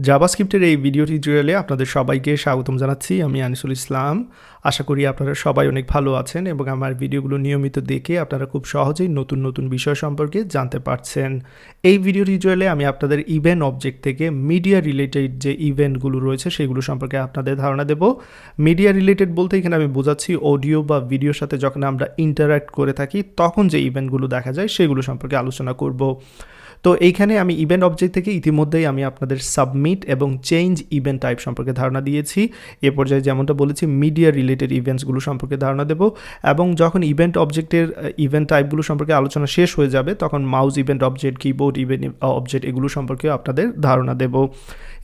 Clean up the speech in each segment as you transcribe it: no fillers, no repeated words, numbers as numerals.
জাভাস্ক্রিপ্টের এই ভিডিও টিউটোরিয়ালে আপনাদের সবাইকে স্বাগতম জানাচ্ছি। আমি আনিসুল ইসলাম। আশা করি আপনারা সবাই অনেক ভালো আছেন এবং আমার ভিডিওগুলো নিয়মিত দেখে আপনারা খুব সহজেই নতুন নতুন বিষয় সম্পর্কে জানতে পারছেন। এই ভিডিও টিউটোরিয়ালে আমি আপনাদের ইভেন্ট অবজেক্ট থেকে মিডিয়া রিলেটেড যে ইভেন্টগুলো রয়েছে সেগুলো সম্পর্কে আপনাদের ধারণা দেব। মিডিয়া রিলেটেড বলতে এখানে আমি বোঝাচ্ছি অডিও বা ভিডিওর সাথে যখন আমরা ইন্টারাক্ট করে থাকি তখন যে ইভেন্টগুলো দেখা যায় সেগুলো সম্পর্কে আলোচনা করব। তো এইখানে আমি ইভেন্ট অবজেক্ট থেকে ইতিমধ্যেই আমি আপনাদের সাবমিট এবং চেঞ্জ ইভেন্ট টাইপ সম্পর্কে ধারণা দিয়েছি। এ পর্যায়ে যেমনটা বলেছি মিডিয়া রিলেটেড ইভেন্টসগুলো সম্পর্কে ধারণা দেব এবং যখন ইভেন্ট অবজেক্টের ইভেন্ট টাইপগুলো সম্পর্কে আলোচনা শেষ হয়ে যাবে তখন mouse event object, keyboard event object এগুলো সম্পর্কে আপনাদের ধারণা দেব।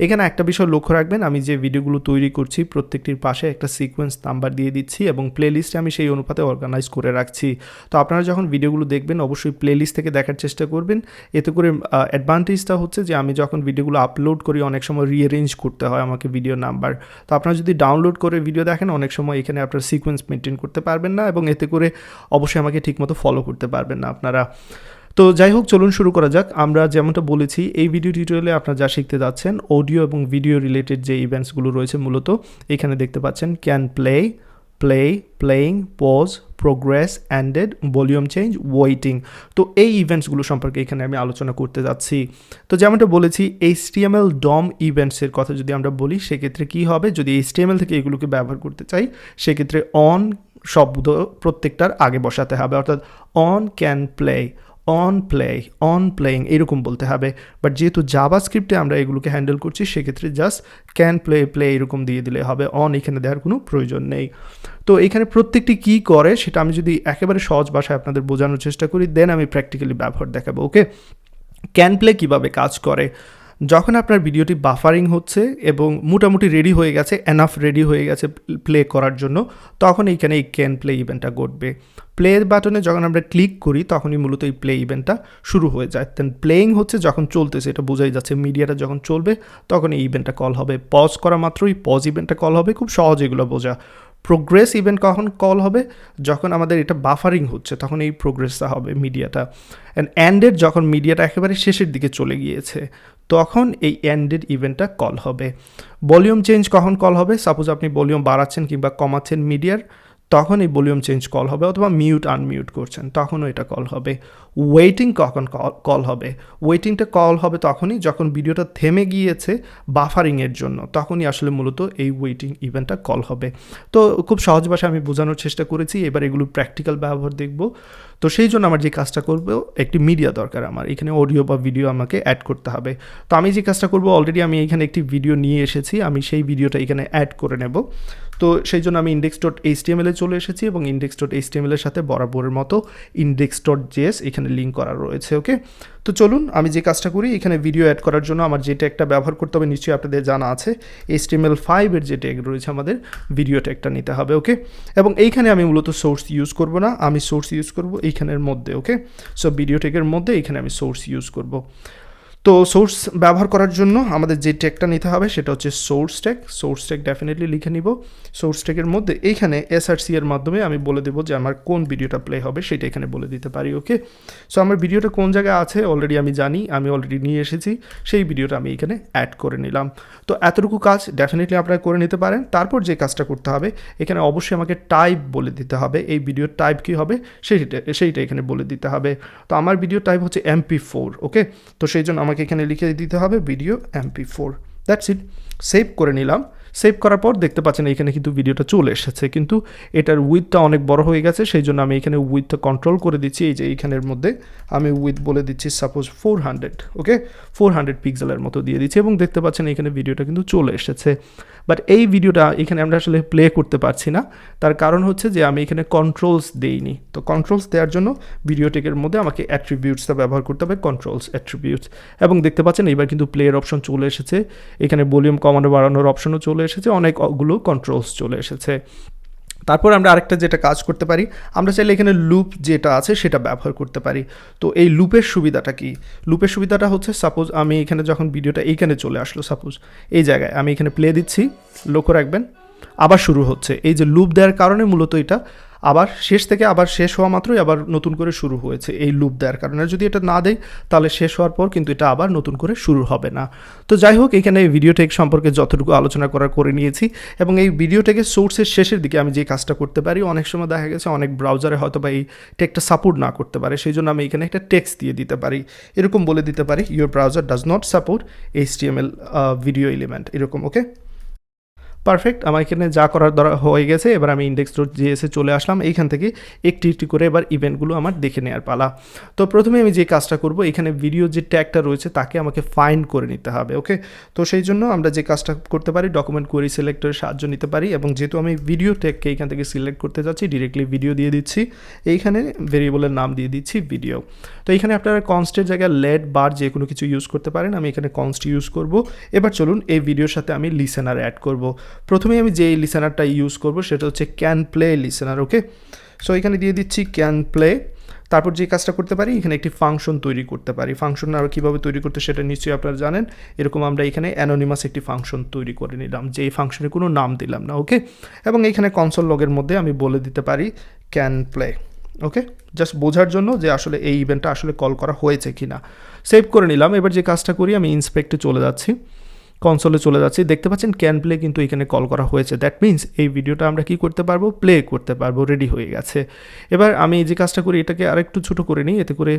এখানে একটা বিষয় লক্ষ্য রাখবেন, আমি যে ভিডিওগুলো তৈরি করছি প্রত্যেকটির পাশে একটা সিকোয়েন্স নাম্বার দিয়ে দিচ্ছি এবং প্লেলিস্টে আমি সেই অনুপাতে অর্গানাইজ করে রাখছি। তো আপনারা যখন ভিডিওগুলো দেখবেন অবশ্যই প্লেলিস্ট থেকে দেখার চেষ্টা করবেন। এতে করে অ্যাডভান্টেজটা হচ্ছে যে আমি যখন ভিডিওগুলো আপলোড করি অনেক সময় রিঅ্যারেঞ্জ করতে হয় আমাকে ভিডিও নাম্বার। তো আপনারা যদি ডাউনলোড করে ভিডিও দেখেন অনেক সময় এখানে আপনার সিকোয়েন্স মেনটেন করতে পারবেন না এবং এতে করে অবশ্যই আমাকে ঠিকমতো ফলো করতে পারবেন না আপনারা। তো যাই হোক, চলুন শুরু করা যাক। আমরা যেমনটা বলেছি এই ভিডিও টিউটোরিয়ালে আপনারা যা শিখতে যাচ্ছেন অডিও এবং ভিডিও রিলেটেড যে ইভেন্টসগুলো রয়েছে মূলত এখানে দেখতে পাচ্ছেন can play, playing, pause, progress, ended, volume change, waiting. তো এই ইভেন্টসগুলো সম্পর্কে এখানে আমি আলোচনা করতে যাচ্ছি। তো যেমনটা বলেছি HTML DOM ইভেন্টসের কথা যদি আমরা বলি সেক্ষেত্রে কি হবে, যদি HTML থেকে এগুলোকে ব্যবহার করতে চাই সেক্ষেত্রে অন শব্দ প্রত্যেকটার আগে বসাতে হবে, অর্থাৎ on can play, on playing এরকম বলতে হবে। বাট যেহেতু জাভাস্ক্রিপ্টে আমরা এগুলোকে হ্যান্ডেল করছি সেক্ষেত্রে জাস্ট ক্যান প্লে এরকম দিয়ে দিলে হবে, অন এখানে দেওয়ার কোনো প্রয়োজন নেই। তো এখানে প্রত্যেকটি কী করে সেটা আমি যদি একেবারে সহজ ভাষায় আপনাদের বোঝানোর চেষ্টা করি দেন আমি প্র্যাকটিক্যালি ব্যবহার দেখাবো। ওকে, ক্যান প্লে কীভাবে কাজ করে, যখন আপনার ভিডিওটি বাফারিং হচ্ছে এবং মোটামুটি রেডি হয়ে গেছে, এনাফ রেডি হয়ে গেছে প্লে করার জন্য, তখন এইখানে এই ক্যান প্লে ইভেন্টটা ঘটবে। প্লে বাটনে যখন আমরা ক্লিক করি তখনই মূলত এই প্লে ইভেন্টটা শুরু হয়ে যায়। দেন প্লেইং হচ্ছে যখন চলতেছে, এটা বোঝাই যাচ্ছে মিডিয়াটা যখন চলবে তখন এই ইভেন্টটা কল হবে। পজ করা মাত্রই পজ ইভেন্টটা কল হবে, খুব সহজ এগুলো বোঝা। প্রোগ্রেস ইভেন্ট কখন কল হবে, যখন আমাদের এটা বাফারিং হচ্ছে তখন এই প্রোগ্রেসটা হবে মিডিয়াটা। অ্যান্ড এন্ডেড যখন মিডিয়াটা একেবারে শেষের দিকে চলে গিয়েছে তখন এই এন্ডেড ইভেন্টটা কল হবে। ভলিউম চেঞ্জ কখন কল হবে, সাপোজ আপনি ভলিউম বাড়াচ্ছেন কিংবা কমাচ্ছেন মিডিয়ার, তখন এই ভলিউম চেঞ্জ কল হবে, অথবা মিউট আনমিউট করছেন তখনও এটা কল হবে। ওয়েটিং কখন কল হবে, ওয়েটিংটা কল হবে তখনই যখন ভিডিওটা থেমে গিয়েছে বাফারিংয়ের জন্য, তখনই আসলে মূলত এই ওয়েটিং ইভেন্টটা কল হবে। তো খুব সহজ ভাষায় আমি বোঝানোর চেষ্টা করেছি, এবার এগুলো প্র্যাকটিক্যাল ব্যবহার দেখব। তো সেই জন্য আমার যে কাজটা করবো, একটি মিডিয়া দরকার, আমার এখানে অডিও বা ভিডিও আমাকে অ্যাড করতে হবে। তো আমি যে কাজটা করবো, অলরেডি আমি এখানে একটি ভিডিও নিয়ে এসেছি, আমি সেই ভিডিওটা এখানে অ্যাড করে নেব। তো সেই জন্য আমি index.html চলে এসেছি এবং index.html এর সাথে বরাবরের মতো index.js এখানে লিঙ্ক করা রয়েছে। ওকে, তো চলুন আমি যে কাজটা করি, এখানে ভিডিও অ্যাড করার জন্য আমার যে ট্যাগটা ব্যবহার করতে হবে নিশ্চয়ই আপনাদের জানা আছে, HTML5 এর যে ট্যাগ রয়েছে আমাদের ভিডিও ট্যাগটা নিতে হবে। ওকে, এবং এইখানে আমি মূলত সোর্স ইউজ করব না, আমি সোর্স ইউজ করব এইখানের মধ্যে। ওকে, সো ভিডিও ট্যাগের মধ্যে এইখানে আমি সোর্স ইউজ করব। তো সোর্স ব্যবহার করার জন্য আমাদের যে ট্যাগটা নিতে হবে সেটা হচ্ছে সোর্স ট্যাগ ডেফিনেটলি লিখে নিব। সোর্স ট্যাগের মধ্যে এইখানে SRC এর মাধ্যমে আমি বলে দেবো যে আমার কোন ভিডিওটা প্লে হবে সেটা এখানে বলে দিতে পারি। ওকে, সো আমার ভিডিওটা কোন জায়গায় আছে অলরেডি আমি জানি, আমি অলরেডি নিয়ে এসেছি, সেই ভিডিওটা আমি এখানে অ্যাড করে নিলাম। তো এতটুকু কাজ ডেফিনেটলি আপনারা করে নিতে পারেন। তারপর যে কাজটা করতে হবে, এখানে অবশ্যই আমাকে টাইপ বলে দিতে হবে, এই ভিডিওর টাইপ কী হবে সেইটা এখানে বলে দিতে হবে। তো আমার ভিডিও টাইপ হচ্ছে MP4। ওকে, তো সেই জন্য আমাকে এখানে লিখে দিতে হবে video MP4। That's it, save করে নিলাম। সেভ করার পর দেখতে পাচ্ছেন এখানে কিন্তু ভিডিওটা চলে এসেছে, কিন্তু এটার উইথটা অনেক বড় হয়ে গেছে, সেই জন্য আমি এখানে উইথটা কন্ট্রোল করে দিচ্ছি। এই যে এইখানের মধ্যে আমি উইথ বলে দিচ্ছি সাপোজ 400। ওকে, 400 পিক্সেলের মতো দিয়ে দিচ্ছি এবং দেখতে পাচ্ছেন এখানে ভিডিওটা কিন্তু চলে এসেছে। বাট এই ভিডিওটা এখানে আমরা আসলে প্লে করতে পারছি না, তার কারণ হচ্ছে যে আমি এখানে কন্ট্রোলস দেইনি। তো কন্ট্রোলস দেওয়ার জন্য ভিডিও টেকের মধ্যে আমাকে অ্যাট্রিবিউটসটা ব্যবহার করতে হবে, কন্ট্রোলস অ্যাট্রিবিউটস। এবং দেখতে পাচ্ছেন এবার কিন্তু প্লেয়ের অপশন চলে এসেছে, এখানে ভলিউম কমানো বাড়ানোর অপশনও চলে এসেছে, অনেকগুলো কন্ট্রোলস চলে এসেছে। তারপর আমরা আরেকটা যেটা কাজ করতে পারি, আমরা চাইলে এখানে লুপ যেটা আছে সেটা ব্যবহার করতে পারি। তো এই লুপের সুবিধাটা কি, লুপের সুবিধাটা হচ্ছে সাপোজ আমি এখানে যখন ভিডিওটা এইখানে চলে আসলো, সাপোজ এই জায়গায় আমি এখানে প্লে দিচ্ছি, লক্ষ্য রাখবেন আবার শুরু হচ্ছে। এই যে লুপ দেওয়ার কারণে মূলত এটা আবার শেষ থেকে আবার শেষ হওয়া মাত্রই আবার নতুন করে শুরু হয়েছে এই লুপ দেওয়ার কারণে। যদি এটা না দেয় তাহলে শেষ হওয়ার পর কিন্তু এটা আবার নতুন করে শুরু হবে না। তো যাই হোক, এখানে এই ভিডিও টেক সম্পর্কে যতটুকু আলোচনা করে নিয়েছি, এবং এই ভিডিও টেকের সোর্সের শেষের দিকে আমি যে কাজটা করতে পারি, অনেক সময় দেখা গেছে অনেক ব্রাউজারে হয়তো বা এই টেকটা সাপোর্ট না করতে পারে, সেই জন্য আমি এখানে একটা টেক্সট দিয়ে দিতে পারি, এরকম বলে দিতে পারি your browser does not support HTML video element, এরকম। ওকে, পারফেক্ট। আমার এখানে যা করার দরকার হয়ে গেছে। এবার আমি index.js চলে আসলাম। এইখান থেকে একটি একটি করে এবার ইভেন্টগুলো আমার দেখে নেওয়ার পালা। তো প্রথমে আমি যে কাজটা করব, এখানে ভিডিও যে ট্যাগটা রয়েছে তাকে আমাকে ফাইন্ড করে নিতে হবে। ওকে, তো সেই জন্য আমরা যে কাজটা করতে পারি, ডকুমেন্ট কোয়েরি সিলেক্টরের সাহায্য নিতে পারি, এবং যেহেতু আমি ভিডিও ট্যাগকে এইখান থেকে সিলেক্ট করতে যাচ্ছি, ডিরেক্টলি ভিডিও দিয়ে দিচ্ছি, এইখানে ভেরিয়েবলের নাম দিয়ে দিচ্ছি ভিডিও। তো এইখানে আপনারা কনস্টের জায়গায় লেট বার যে কোনো কিছু ইউজ করতে পারেন, আমি এখানে কনস্ট ইউজ করব। এবার চলুন এই ভিডিওর সাথে আমি লিসেনার অ্যাড করব। প্রথমে আমি যে লিসেনারটা ইউজ করব সেটা হচ্ছে can play listener. Okay, so এখানে দিয়ে দিচ্ছি ক্যান প্লে। তারপর যে কাজটা করতে পারি, এখানে একটি ফাংশন তৈরি করতে পারি। ফাংশন আর কীভাবে তৈরি করতে সেটা নিশ্চয়ই আপনারা জানেন। এরকম আমরা এখানে অ্যানোনিমাস একটি ফাংশন তৈরি করে নিলাম, যে এই ফাংশনে কোনো নাম দিলাম না। ওকে, এবং এইখানে কনসোল লগের মধ্যে আমি বলে দিতে পারি ক্যান প্লে। ওকে, জাস্ট বোঝার জন্য যে আসলে এই ইভেন্টটা আসলে কল করা হয়েছে কি না। সেভ করে নিলাম। এবার যে কাজটা করি, আমি ইন্সপেক্টে চলে যাচ্ছি, কনসোলে চলে যাচ্ছি, দেখতে পাচ্ছেন ক্যান প্লে কিন্তু এখানে কল করা হয়েছে। দ্যাট মিন্স এই ভিডিওটা আমরা কি করতে পারবো, প্লে করতে পারবো, রেডি হয়ে গেছে। এবার আমি যে কাজটা করি, এটাকে আরেকটু ছোটো করে নিই, এতে করে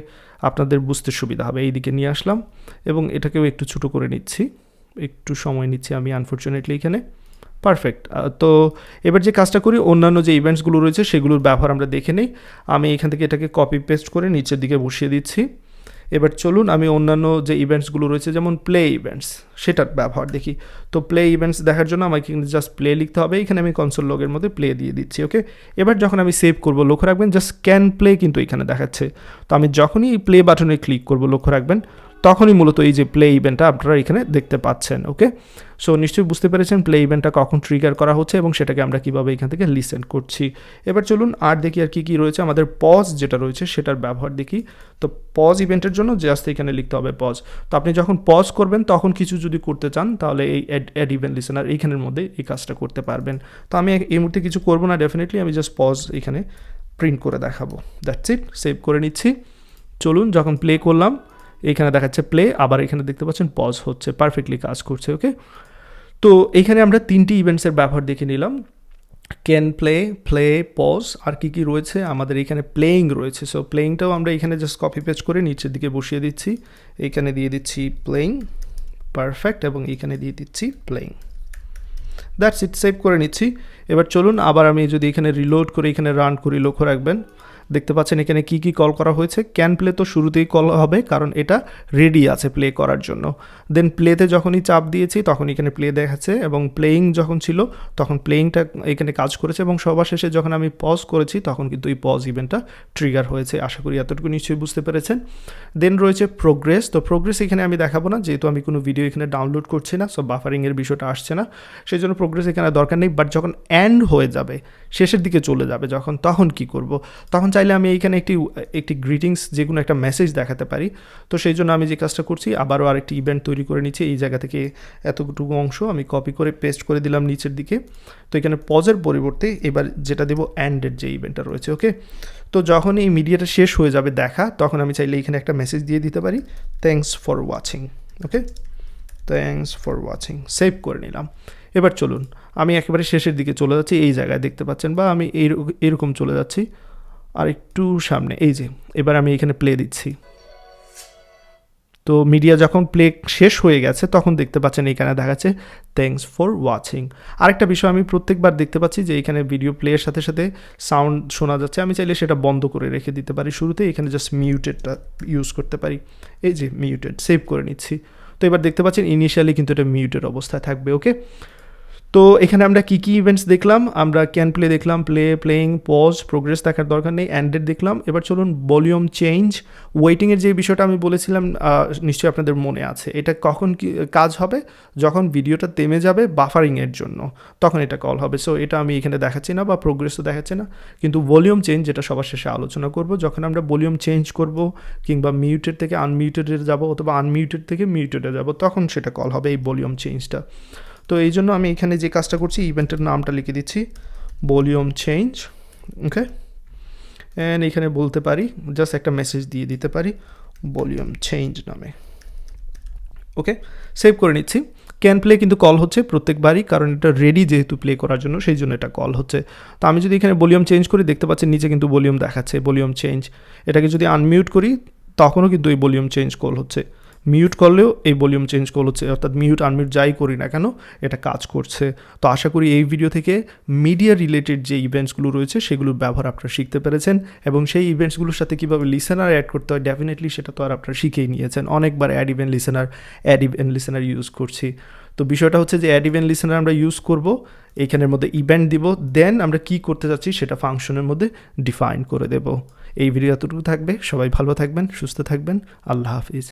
আপনাদের বুঝতে সুবিধা হবে। এইদিকে নিয়ে আসলাম এবং এটাকেও একটু ছোটো করে নিচ্ছি, একটু সময় নিচ্ছি আমি আনফর্চুনেটলি এখানে। পারফেক্ট। তো এবার যে কাজটা করি, অন্যান্য যে ইভেন্টসগুলো রয়েছে সেগুলোর ব্যবহার আমরা দেখে নিই। আমি এখান থেকে এটাকে কপি পেস্ট করে নিচের দিকে বসিয়ে দিচ্ছি। এবার চলুন আমি অন্যান্য যে ইভেন্টসগুলো রয়েছে, যেমন প্লে ইভেন্টস, সেটার ব্যবহার দেখি। তো প্লে ইভেন্টস দেখার জন্য আমাকে কিন্তু জাস্ট প্লে লিখতে হবে। এখানে আমি কনসোল লগের মধ্যে প্লে দিয়ে দিচ্ছি। ওকে, এবার যখন আমি সেভ করব, লক্ষ্য রাখবেন জাস্ট ক্যান প্লে কিন্তু এখানে দেখাচ্ছে। তো আমি যখনই এই প্লে বাটনে ক্লিক করব, লক্ষ্য রাখবেন তখনই মূলত এই যে প্লে ইভেন্টটা আপনারা এখানে দেখতে পাচ্ছেন। ওকে, সো নিশ্চয়ই বুঝতে পেরেছেন প্লে ইভেন্টটা কখন ট্রিগার করা হচ্ছে এবং সেটাকে আমরা কীভাবে এখান থেকে লিসেন করছি। এবার চলুন আর দেখি আর কী কী রয়েছে। আমাদের পজ যেটা রয়েছে সেটার ব্যবহার দেখি। তো পজ ইভেন্টের জন্য জাস্ট এখানে লিখতে হবে পজ। তো আপনি যখন পজ করবেন তখন কিছু যদি করতে চান, তাহলে এই অ্যাড ইভেন্ট লিসেনার এইখানের মধ্যে এই কাজটা করতে পারবেন। তো আমি এই মুহূর্তে কিছু করবো না, ডেফিনেটলি আমি জাস্ট পজ এখানে প্রিন্ট করে দেখাবো। দ্যাটস ইট, সেভ করে নিচ্ছি। চলুন, যখন প্লে করলাম এখানে দেখাচ্ছে প্লে, আবার এখানে দেখতে পাচ্ছেন পজ হচ্ছে, পারফেক্টলি কাজ করছে। ওকে, তো এইখানে আমরা তিনটি ইভেন্টসের ব্যবহার দেখে নিলাম, ক্যান প্লে, প্লে, পজ, আর কি কি রয়েছে আমাদের এখানে প্লেইং রয়েছে। সো প্লেইংটাও আমরা এখানে জাস্ট কপি পেস্ট করে নিচের দিকে বসিয়ে দিচ্ছি, এইখানে দিয়ে দিচ্ছি প্লেইং, পারফেক্ট, এবং এইখানে দিয়ে দিচ্ছি প্লেইং। দ্যাটস ইট, সেভ করে নিচ্ছি। এবার চলুন আবার আমি যদি এখানে রিলোড করে এখানে রান করি, লক্ষ্য রাখবেন দেখতে পাচ্ছেন এখানে কি কি কল করা হয়েছে। ক্যান প্লে তো শুরুতেই কল হবে কারণ এটা রেডি আছে প্লে করার জন্য। দেন প্লেতে যখনই চাপ দিয়েছি তখন এখানে প্লে দেখাচ্ছে, এবং প্লেইং যখন ছিল তখন প্লেইংটা এখানে কাজ করেছে, এবং সবার শেষে যখন আমি পজ করেছি তখন কিন্তু এই পজ ইভেন্টটা ট্রিগার হয়েছে। আশা করি এতটুকু নিশ্চয়ই বুঝতে পেরেছেন। দেন রয়েছে প্রোগ্রেস। তো প্রোগ্রেস এখানে আমি দেখাবো না, যেহেতু আমি কোনো ভিডিও এখানে ডাউনলোড করছি না, সো বাফারিংয়ের বিষয়টা আসছে না, সেই জন্য প্রোগ্রেস এখানে দরকার নেই। বাট যখন এন্ড হয়ে যাবে, শেষের দিকে চলে যাবে যখন, তখন কি করব, তখন চাইলে আমি এইখানে একটি গ্রিটিংস যে কোনো একটা মেসেজ দেখাতে পারি। তো সেই জন্য আমি যে কাজটা করছি, আবারও আরেকটি ইভেন্ট তৈরি করে নিচ্ছি। এই জায়গা থেকে এতটুকু অংশ আমি কপি করে পেস্ট করে দিলাম নিচের দিকে। তো এখানে পজের পরিবর্তে এবার যেটা দেবো অ্যান্ডের যে ইভেন্টটা রয়েছে। ওকে, তো যখন এই মিডিয়াটা শেষ হয়ে যাবে দেখা, তখন আমি চাইলে এখানে একটা মেসেজ দিয়ে দিতে পারি, thanks for watching. Okay, thanks for watching, save করে নিলাম। এবার চলুন আমি একেবারে শেষের দিকে চলে যাচ্ছি, এই জায়গায় দেখতে পাচ্ছেন, বা আমি এরকম চলে যাচ্ছি আর একটু সামনে, এই যে এবার আমি এখানে প্লে দিচ্ছি। তো মিডিয়া যখন প্লে শেষ হয়ে গেছে তখন দেখতে পাচ্ছেন এখানে দেখাচ্ছে থ্যাঙ্কস ফর ওয়াচিং। আরেকটা বিষয় আমি প্রত্যেকবার দেখতে পাচ্ছি যে এখানে ভিডিও প্লেয়ের সাথে সাথে সাউন্ড শোনা যাচ্ছে, আমি চাইলে সেটা বন্ধ করে রেখে দিতে পারি শুরুতে, এখানে জাস্ট মিউটেডটা ইউজ করতে পারি, এই যে মিউটেড, সেভ করে নিচ্ছি। তো এবার দেখতে পাচ্ছেন ইনিশিয়ালি কিন্তু এটা মিউটেড অবস্থায় থাকবে। ওকে, তো এখানে আমরা কী কী ইভেন্টস দেখলাম, আমরা ক্যান প্লে দেখলাম, প্লেইং, পজ, প্রোগ্রেস দেখার দরকার নেই, অ্যান্ডেড দেখলাম। এবার চলুন ভলিউম চেঞ্জ, ওয়েটিংয়ের যে বিষয়টা আমি বলেছিলাম নিশ্চয়ই আপনাদের মনে আছে, এটা কখন কি কাজ হবে, যখন ভিডিওটা থেমে যাবে বাফারিংয়ের জন্য, তখন এটা কল হবে। সো এটা আমি এখানে দেখাচ্ছি না, বা প্রোগ্রেসও দেখাচ্ছি না, কিন্তু ভলিউম চেঞ্জ যেটা সবার শেষে আলোচনা করব, যখন আমরা ভলিউম চেঞ্জ করব কিংবা মিউটেড থেকে আনমিউটেডে যাব অথবা আনমিউটেড থেকে মিউটেডে যাব, তখন সেটা কল হবে এই ভলিউম চেঞ্জটা। তো এই জন্য আমি এখানে যে কাজটা করছি, ইভেন্টের নামটা লিখে দিচ্ছি ভলিউম চেঞ্জ, ওকে, অ্যান্ড এখানে বলতে পারি জাস্ট একটা মেসেজ দিয়ে দিতে পারি ভলিউম চেঞ্জ নামে। ওকে, সেভ করে নিচ্ছি। ক্যান প্লে কিন্তু কল হচ্ছে প্রত্যেকবারই, কারণ এটা রেডি যেহেতু প্লে করার জন্য, সেই জন্য এটা কল হচ্ছে। তো আমি যদি এখানে ভলিউম চেঞ্জ করি, দেখতে পাচ্ছেন নিচে কিন্তু ভলিউম দেখাচ্ছে ভলিউম চেঞ্জ। এটাকে যদি আনমিউট করি তখনও কিন্তু এই ভলিউম চেঞ্জ কল হচ্ছে, মিউট করলেও এই ভলিউম চেঞ্জ কল হচ্ছে, অর্থাৎ মিউট আনমিউট যাই করি না কেন এটা কাজ করছে। তো আশা করি এই ভিডিও থেকে মিডিয়া রিলেটেড যে ইভেন্টসগুলো রয়েছে সেগুলোর ব্যবহার আপনারা শিখতে পেরেছেন, এবং সেই ইভেন্টসগুলোর সাথে কীভাবে লিসেনার অ্যাড করতে হয় ডেফিনেটলি সেটা তো আর আপনারা শিখেই নিয়েছেন। অনেকবার অ্যাড ইভেন্ট লিসেনার ইউজ করছি। তো বিষয়টা হচ্ছে যে অ্যাড ইভেন্ট লিসেনার আমরা ইউজ করব, এইখানের মধ্যে ইভেন্ট দিব, দেন আমরা কি করতে যাচ্ছি সেটা ফাংশনের মধ্যে ডিফাইন করে দেব। এই ভিডিও এতটুকু থাকবে। সবাই ভালো থাকবেন, সুস্থ থাকবেন। আল্লাহ হাফিজ।